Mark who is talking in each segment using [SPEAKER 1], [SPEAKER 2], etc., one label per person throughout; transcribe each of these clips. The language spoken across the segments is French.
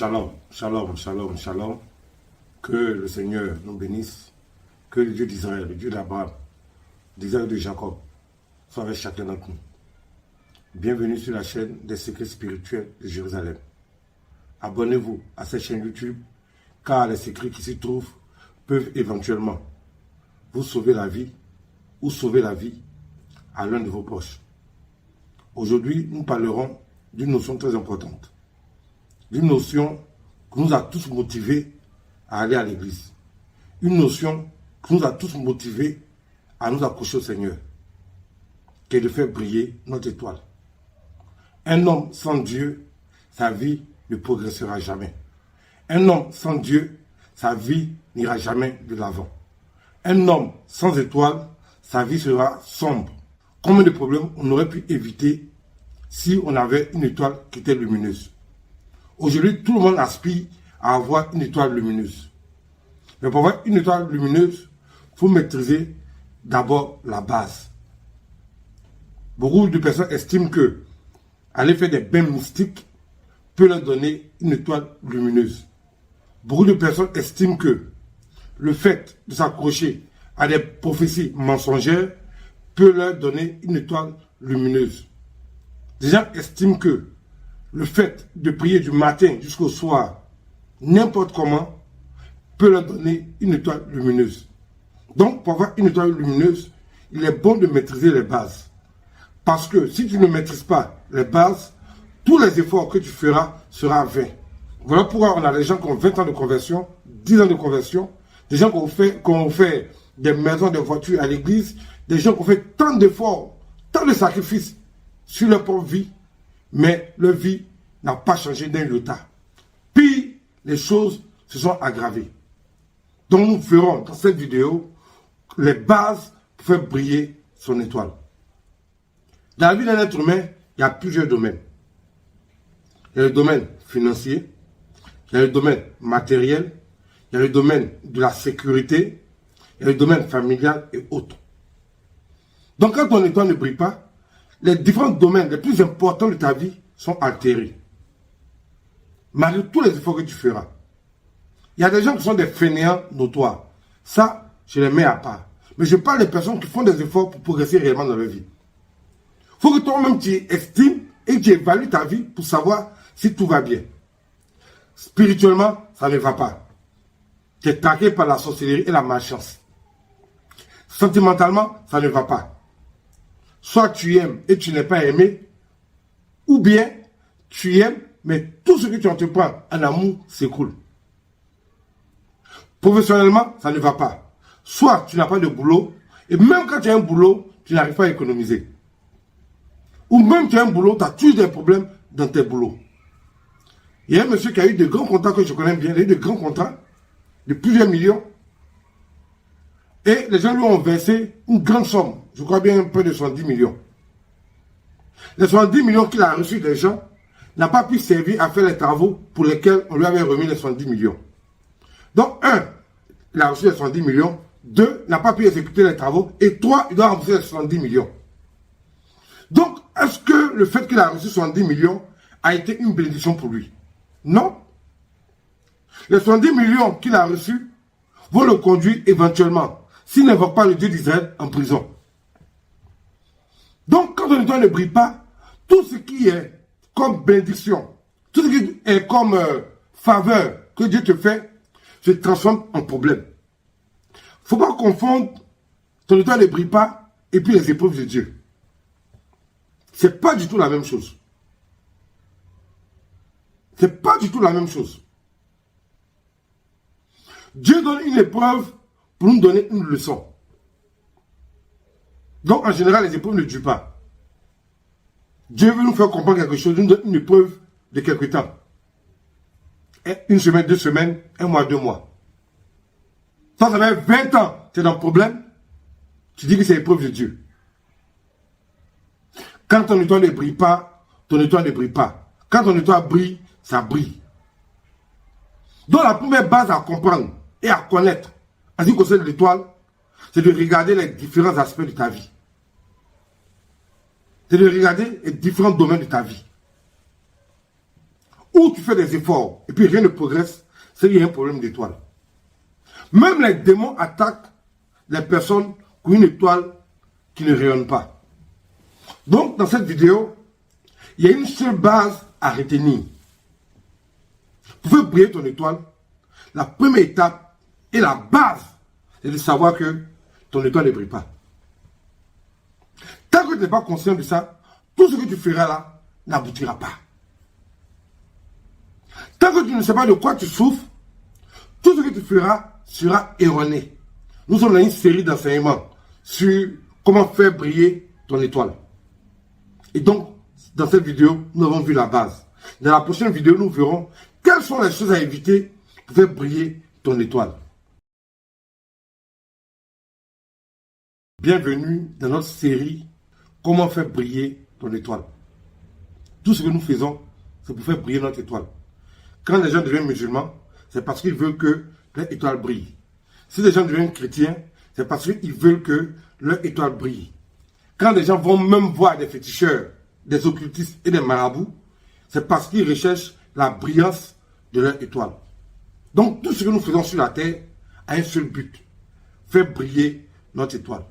[SPEAKER 1] Shalom, shalom, shalom, shalom. Que le Seigneur nous bénisse. Que le Dieu d'Israël, le Dieu d'Abraham, d'Isaac et de Jacob, soit avec chacun d'entre nous. Bienvenue sur la chaîne des secrets spirituels de Jérusalem. Abonnez-vous à cette chaîne YouTube, car les secrets qui s'y trouvent peuvent éventuellement vous sauver la vie ou sauver la vie à l'un de vos proches. Aujourd'hui, nous parlerons d'une notion très importante. D'une notion qui nous a tous motivés à aller à l'église. Une notion qui nous a tous motivés à nous accrocher au Seigneur, qui est de faire briller notre étoile. Un homme sans Dieu, sa vie ne progressera jamais. Un homme sans Dieu, sa vie n'ira jamais de l'avant. Un homme sans étoile, sa vie sera sombre. Combien de problèmes on aurait pu éviter si on avait une étoile qui était lumineuse? Aujourd'hui, tout le monde aspire à avoir une étoile lumineuse. Mais pour avoir une étoile lumineuse, il faut maîtriser d'abord la base. Beaucoup de personnes estiment que aller faire des bains mystiques peut leur donner une étoile lumineuse. Beaucoup de personnes estiment que le fait de s'accrocher à des prophéties mensongères peut leur donner une étoile lumineuse. Des gens estiment que le fait de prier du matin jusqu'au soir, n'importe comment, peut leur donner une étoile lumineuse. Donc, pour avoir une étoile lumineuse, il est bon de maîtriser les bases. Parce que si tu ne maîtrises pas les bases, tous les efforts que tu feras seront vains. Voilà pourquoi on a des gens qui ont 20 ans de conversion, 10 ans de conversion, des gens qui ont fait des maisons, des voitures à l'église, des gens qui ont fait tant d'efforts, tant de sacrifices sur leur propre vie, mais leur vie n'a pas changé d'un iota. Puis, les choses se sont aggravées. Donc, nous verrons dans cette vidéo les bases pour faire briller son étoile. Dans la vie d'un être humain, il y a plusieurs domaines. Il y a le domaine financier, il y a le domaine matériel, il y a le domaine de la sécurité, il y a le domaine familial et autres. Donc, quand ton étoile ne brille pas, les différents domaines les plus importants de ta vie sont altérés. Malgré tous les efforts que tu feras. Il y a des gens qui sont des fainéants notoires. Ça, je les mets à part. Mais je parle des personnes qui font des efforts pour progresser réellement dans leur vie. Il faut que toi-même tu estimes et que tu évalues ta vie pour savoir si tout va bien. Spirituellement, ça ne va pas. Tu es traqué par la sorcellerie et la malchance. Sentimentalement, ça ne va pas. Soit tu aimes et tu n'es pas aimé, ou bien tu aimes, mais tout ce que tu entreprends en amour s'écroule. Professionnellement, ça ne va pas. Soit tu n'as pas de boulot, et même quand tu as un boulot, tu n'arrives pas à économiser. Ou même tu as un boulot, tu as toujours des problèmes dans tes boulots. Il y a un monsieur qui a eu de grands contrats que je connais bien, il a eu de grands contrats, de plusieurs millions, et les gens lui ont versé une grande somme, je crois bien un peu de 70 millions. Les 70 millions qu'il a reçus des gens n'a pas pu servir à faire les travaux pour lesquels on lui avait remis les 70 millions. Donc, 1, il a reçu les 70 millions. 2, n'a pas pu exécuter les travaux. Et 3, il doit rembourser les 70 millions. Donc, est-ce que le fait qu'il a reçu 70 millions a été une bénédiction pour lui? Non. Les 70 millions qu'il a reçus vont le conduire éventuellement, s'il n'invoque pas le Dieu d'Israël, en prison. Donc, quand ton étoile ne brille pas, tout ce qui est comme bénédiction, tout ce qui est comme faveur que Dieu te fait, se transforme en problème. Il ne faut pas confondre ton étoile ne brille pas et puis les épreuves de Dieu. Ce n'est pas du tout la même chose. Ce n'est pas du tout la même chose. Dieu donne une épreuve pour nous donner une leçon. Donc, en général, les épreuves ne durent pas. Dieu veut nous faire comprendre quelque chose, nous donne une épreuve de quelque temps. Une semaine, 2 semaines, 1 mois, 2 mois. Toi, ça fait 20 ans, tu es dans le problème, tu dis que c'est l'épreuve de Dieu. Quand ton étoile ne brille pas, ton étoile ne brille pas. Quand ton étoile brille, ça brille. Donc, la première base à comprendre et à connaître, en ce qui concerne l'étoile, c'est de regarder les différents aspects de ta vie. C'est de regarder les différents domaines de ta vie. où tu fais des efforts et puis rien ne progresse, c'est qu'il y a un problème d'étoile. Même les démons attaquent les personnes qui ont une étoile qui ne rayonne pas. Donc, dans cette vidéo, il y a une seule base à retenir. Pour faire briller ton étoile, la première étape et la base, c'est de savoir que ton étoile ne brille pas. Tant que tu n'es pas conscient de ça, tout ce que tu feras là n'aboutira pas. Tant que tu ne sais pas de quoi tu souffres, tout ce que tu feras sera erroné. Nous sommes dans une série d'enseignements sur comment faire briller ton étoile. Et donc, dans cette vidéo, nous avons vu la base. Dans la prochaine vidéo, nous verrons quelles sont les choses à éviter pour faire briller ton étoile. Bienvenue dans notre série comment faire briller ton étoile. Tout ce que nous faisons, c'est pour faire briller notre étoile. Quand les gens deviennent musulmans, c'est parce qu'ils veulent que leur étoile brille. Si les gens deviennent chrétiens, c'est parce qu'ils veulent que leur étoile brille. Quand les gens vont même voir des féticheurs, des occultistes et des marabouts, c'est parce qu'ils recherchent la brillance de leur étoile. Donc tout ce que nous faisons sur la terre a un seul but, faire briller notre étoile.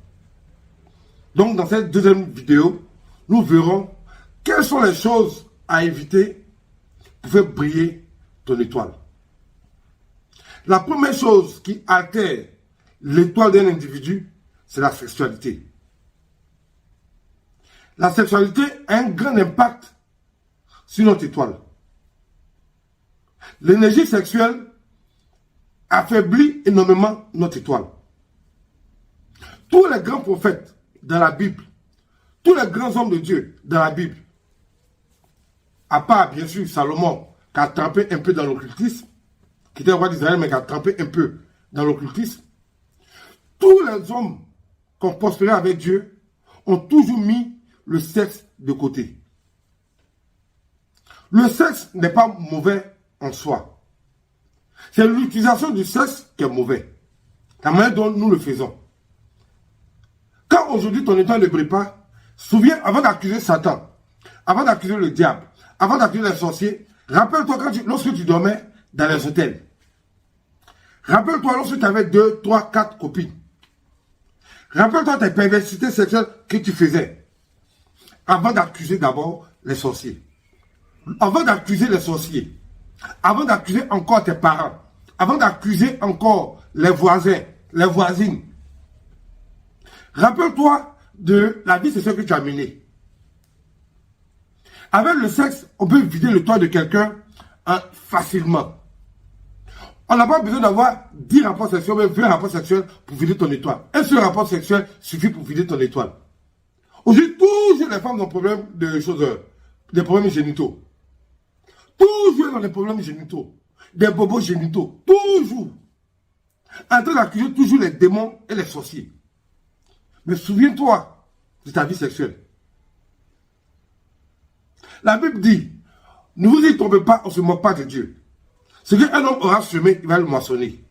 [SPEAKER 1] Donc dans cette deuxième vidéo, nous verrons quelles sont les choses à éviter pour faire briller ton étoile. La première chose qui altère l'étoile d'un individu, c'est la sexualité. La sexualité a un grand impact sur notre étoile. L'énergie sexuelle affaiblit énormément notre étoile. Tous les grands prophètes dans la Bible, tous les grands hommes de Dieu dans la Bible, à part bien sûr Salomon qui a trempé un peu dans l'occultisme, qui était roi d'Israël mais qui a trempé un peu dans l'occultisme, tous les hommes qui ont prospéré avec Dieu ont toujours mis le sexe de côté. Le sexe n'est pas mauvais en soi. C'est l'utilisation du sexe qui est mauvais. La manière dont nous le faisons. Quand aujourd'hui ton étoile ne brille pas, souviens, avant d'accuser Satan, avant d'accuser le diable, avant d'accuser les sorciers, rappelle-toi lorsque tu dormais dans les hôtels. Rappelle-toi lorsque tu avais 2, 3, 4 copines. Rappelle-toi tes perversités sexuelles que tu faisais. Avant d'accuser d'abord les sorciers. Avant d'accuser les sorciers. Avant d'accuser encore tes parents. Avant d'accuser encore les voisins, les voisines. Rappelle-toi de la vie sexuelle que tu as menée. Avec le sexe, on peut vider le toit de quelqu'un facilement. On n'a pas besoin d'avoir 10 rapports sexuels, mais 20 rapports sexuels pour vider ton étoile. Un seul rapport sexuel suffit pour vider ton étoile. Aujourd'hui, toujours les femmes ont des problèmes génitaux. Toujours dans des problèmes génitaux. Des bobos génitaux. Toujours. En train d'accuser toujours les démons et les sorciers. Mais souviens-toi de ta vie sexuelle. La Bible dit, ne vous y trompez pas, on ne se moque pas de Dieu. Ce qu'un homme aura semé, il va le moissonner.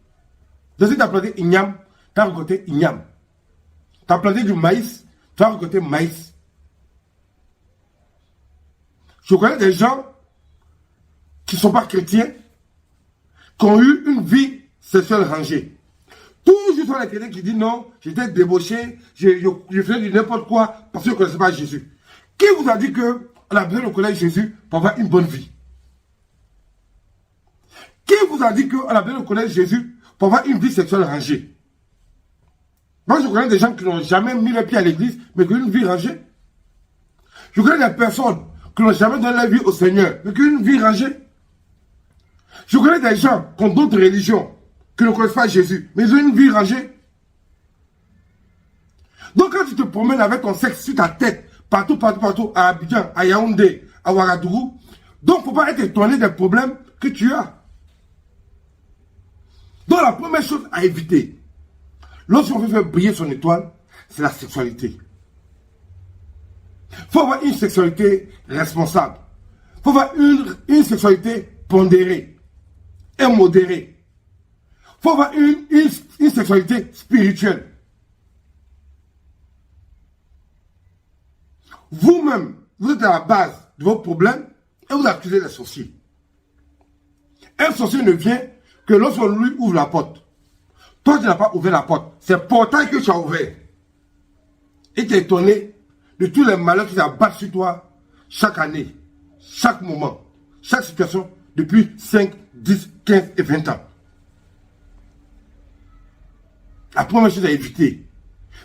[SPEAKER 1] Donc si tu as planté igname, tu as récolté igname. Tu as planté du maïs, tu as récolté maïs. Je connais des gens qui ne sont pas chrétiens, qui ont eu une vie sexuelle rangée. Toujours sur les chrétiens qui disent non, j'étais débauché, je faisais du n'importe quoi parce que je ne connaissais pas Jésus. Qui vous a dit qu'on a besoin de connaître Jésus pour avoir une bonne vie? Qui vous a dit qu'on a besoin de connaître Jésus pour avoir une vie sexuelle rangée? Moi, je connais des gens qui n'ont jamais mis les pieds à l'église, mais qui ont une vie rangée. Je connais des personnes qui n'ont jamais donné la vie au Seigneur, mais qui ont une vie rangée. Je connais des gens qui ont d'autres religions, qui ne connaissent pas Jésus, mais ils ont une vie rangée. Donc quand tu te promènes avec ton sexe sur ta tête, partout, à Abidjan, à Yaoundé, à Ouagadougou, donc il ne faut pas être étonné des problèmes que tu as. Donc la première chose à éviter, lorsqu'on veut faire briller son étoile, c'est la sexualité. Il faut avoir une sexualité responsable. Il faut avoir une sexualité pondérée et modérée. Il faut avoir une sexualité spirituelle. Vous-même, vous êtes à la base de vos problèmes et vous accusez les sorciers. Un sorcier ne vient que lorsqu'on lui ouvre la porte. Toi, tu n'as pas ouvert la porte. C'est le portail que tu as ouvert. Et tu es étonné de tous les malheurs qui s'abattent sur toi chaque année, chaque moment, chaque situation, depuis 5, 10, 15 et 20 ans. La première chose à éviter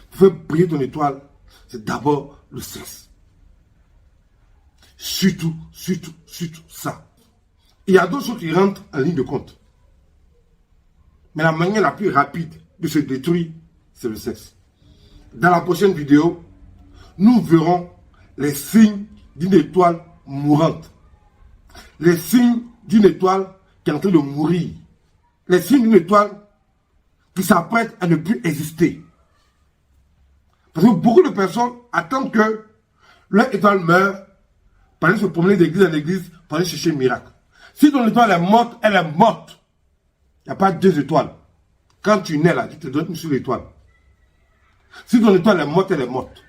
[SPEAKER 1] pour faire briller ton étoile, c'est d'abord le sexe. Surtout ça. Il y a d'autres choses qui rentrent en ligne de compte. Mais la manière la plus rapide de se détruire, c'est le sexe. Dans la prochaine vidéo, nous verrons les signes d'une étoile mourante. Les signes d'une étoile qui est en train de mourir. Les signes d'une étoile qui s'apprête à ne plus exister. Parce que beaucoup de personnes attendent que leur étoile meure pour aller se promener d'église en église pour aller chercher un miracle. Si ton étoile est morte, elle est morte. Il n'y a pas deux étoiles. Quand tu nais là, tu te donnes une seule étoile. Si ton étoile est morte, elle est morte.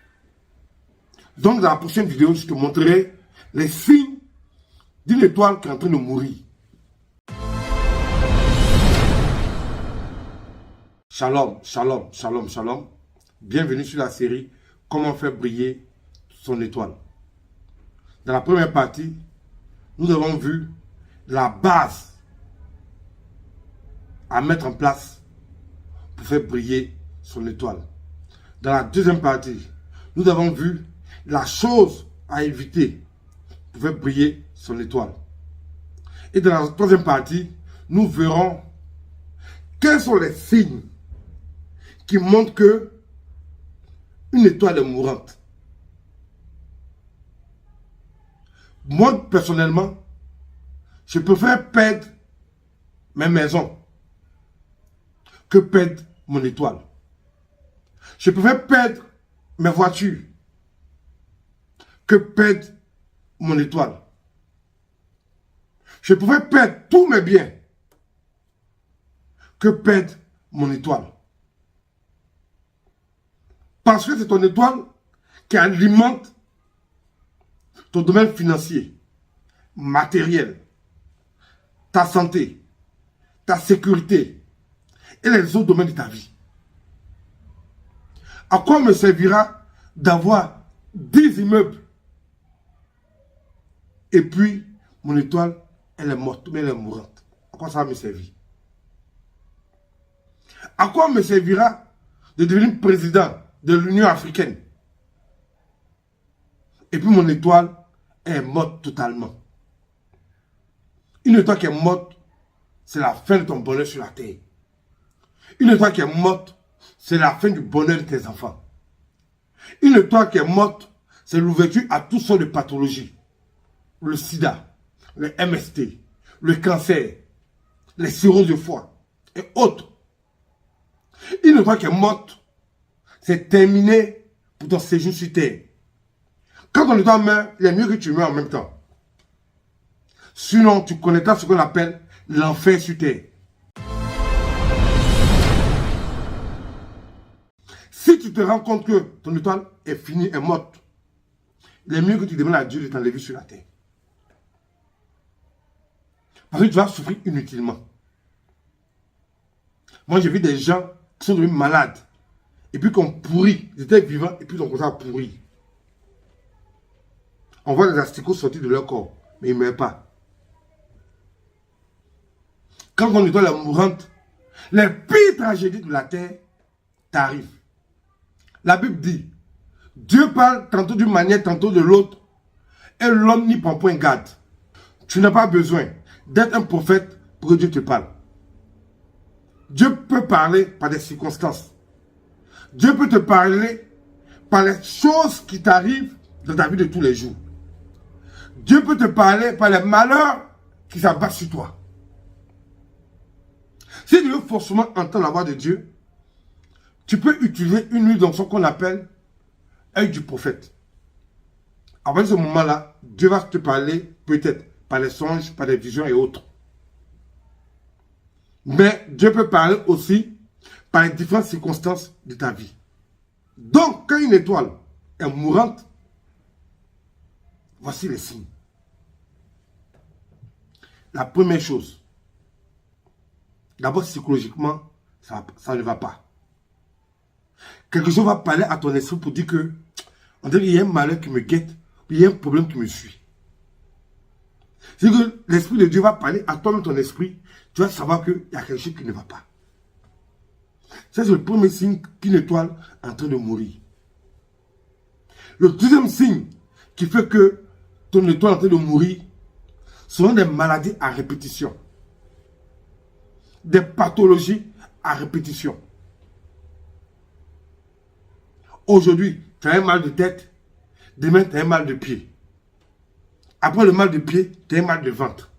[SPEAKER 1] Donc dans la prochaine vidéo, je te montrerai les signes d'une étoile qui est en train de mourir. Shalom, shalom, shalom, shalom. Bienvenue sur la série Comment faire briller son étoile. Dans la première partie, nous avons vu la base à mettre en place pour faire briller son étoile. Dans la deuxième partie, nous avons vu la chose à éviter pour faire briller son étoile. Et dans la troisième partie, nous verrons quels sont les signes qui montrent que une étoile est mourante. Moi, personnellement, je préfère perdre mes maisons que perdre mon étoile. Je préfère perdre mes voitures que perdre mon étoile. Je préfère perdre tous mes biens que perdre mon étoile. Parce que c'est ton étoile qui alimente ton domaine financier, matériel, ta santé, ta sécurité et les autres domaines de ta vie. À quoi me servira d'avoir 10 immeubles et puis mon étoile, elle est morte, mais elle est mourante? À quoi ça va me servir? À quoi me servira de devenir président de l'Union africaine et puis mon étoile est morte totalement? Une étoile qui est morte, c'est la fin de ton bonheur sur la terre. Une étoile qui est morte, c'est la fin du bonheur de tes enfants. Une étoile qui est morte, c'est l'ouverture à toutes sortes de pathologies. Le sida, le MST, le cancer, les cirrhoses de foie et autres. Une étoile qui est morte, c'est terminé pour ton séjour sur terre. Quand ton étoile meurt, il est mieux que tu meurs en même temps. Sinon, tu connaîtras ce qu'on appelle l'enfer sur terre. Si tu te rends compte que ton étoile est finie, est morte, il est mieux que tu demandes à Dieu de t'enlever sur la terre. Parce que tu vas souffrir inutilement. Moi, j'ai vu des gens qui sont devenus malades. Et puis qu'on pourrit. Ils étaient vivants et puis ils ont commencé à pourrir. On voit les asticots sortir de leur corps. Mais ils ne meurent pas. Quand ton étoile est mourante, les pires tragédies de la terre t'arrivent. La Bible dit, Dieu parle tantôt d'une manière, tantôt de l'autre, et l'homme n'y prend point garde. Tu n'as pas besoin d'être un prophète pour que Dieu te parle. Dieu peut parler par des circonstances. Dieu peut te parler par les choses qui t'arrivent dans ta vie de tous les jours. Dieu peut te parler par les malheurs qui s'abattent sur toi. Si tu veux forcément entendre la voix de Dieu, tu peux utiliser une huile d'onction qu'on appelle œil du prophète. À partir de ce moment-là, Dieu va te parler peut-être par les songes, par les visions et autres. Mais Dieu peut parler aussi par les différentes circonstances de ta vie. Donc, quand une étoile est mourante, voici les signes. La première chose, D'abord, psychologiquement, ça ne va pas. Quelque chose va parler à ton esprit pour dire que, on dirait qu'il y a un malheur qui me guette, il y a un problème qui me suit. C'est que l'Esprit de Dieu va parler à toi-même, ton esprit, tu vas savoir qu'il y a quelque chose qui ne va pas. Ça, c'est le premier signe qu'une étoile est en train de mourir. Le deuxième signe qui fait que ton étoile est en train de mourir, ce sont des maladies à répétition. Des pathologies à répétition. Aujourd'hui, tu as un mal de tête, demain, tu as un mal de pied. Après le mal de pied, tu as un mal de ventre.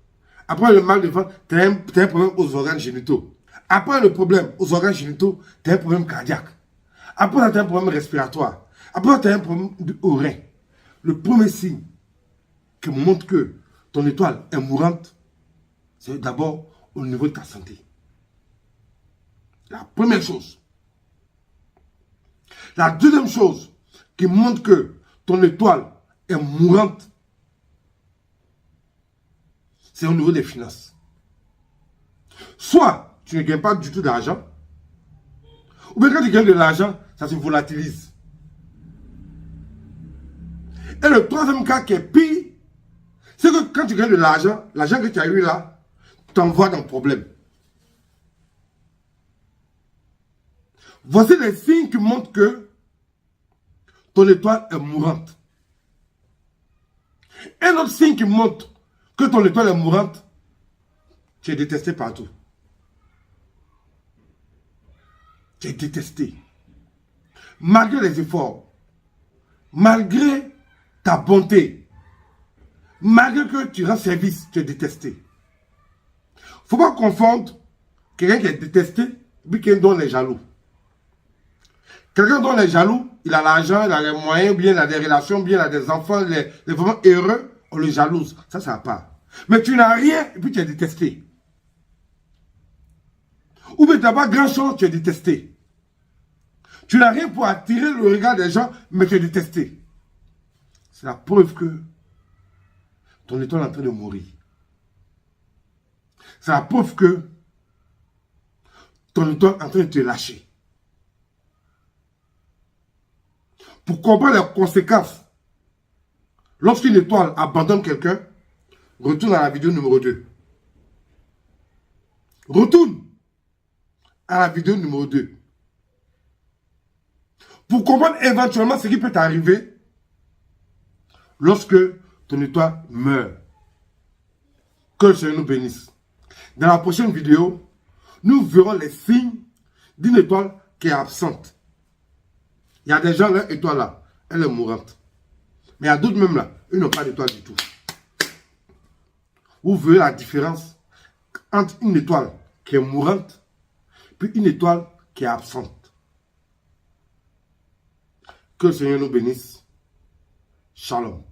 [SPEAKER 1] Après le mal de ventre, tu as un problème aux organes génitaux. Après le problème aux organes génitaux, tu as un problème cardiaque. Après, tu as un problème respiratoire. Après, tu as un problème au rein. Le premier signe qui montre que ton étoile est mourante, c'est d'abord au niveau de ta santé. La première chose. La deuxième chose qui montre que ton étoile est mourante, c'est au niveau des finances. Soit tu ne gagnes pas du tout d'argent, ou bien quand tu gagnes de l'argent, ça se volatilise. Et le troisième cas qui est pire, c'est que quand tu gagnes de l'argent que tu as eu là, t'envoie dans le problème. Voici les signes qui montrent que ton étoile est mourante. Un autre signe qui montre que ton étoile est mourante, tu es détesté partout. Tu es détesté. Malgré les efforts, malgré ta bonté, malgré que tu rends service, tu es détesté. Il ne faut pas confondre quelqu'un qui est détesté et quelqu'un dont on est jaloux. Quelqu'un dont on est jaloux, il a l'argent, il a les moyens, bien il a des relations, bien il a des enfants, les vraiment heureux, on le jalouse. Ça va pas. Mais tu n'as rien et puis tu es détesté. Ou bien tu n'as pas grand chose, tu es détesté. Tu n'as rien pour attirer le regard des gens, mais tu es détesté. C'est la preuve que ton étoile est en train de mourir. C'est la preuve que ton étoile est en train de te lâcher. Pour comprendre les conséquences, lorsqu'une étoile abandonne quelqu'un, retourne à la vidéo numéro 2. Retourne à la vidéo numéro 2. Pour comprendre éventuellement ce qui peut t'arriver lorsque ton étoile meurt. Que le Seigneur nous bénisse. Dans la prochaine vidéo, nous verrons les signes d'une étoile qui est absente. Il y a des gens, leur étoile là, elle est mourante. Mais il y a d'autres même là, ils n'ont pas d'étoile du tout. Vous verrez la différence entre une étoile qui est mourante puis une étoile qui est absente. Que le Seigneur nous bénisse. Shalom.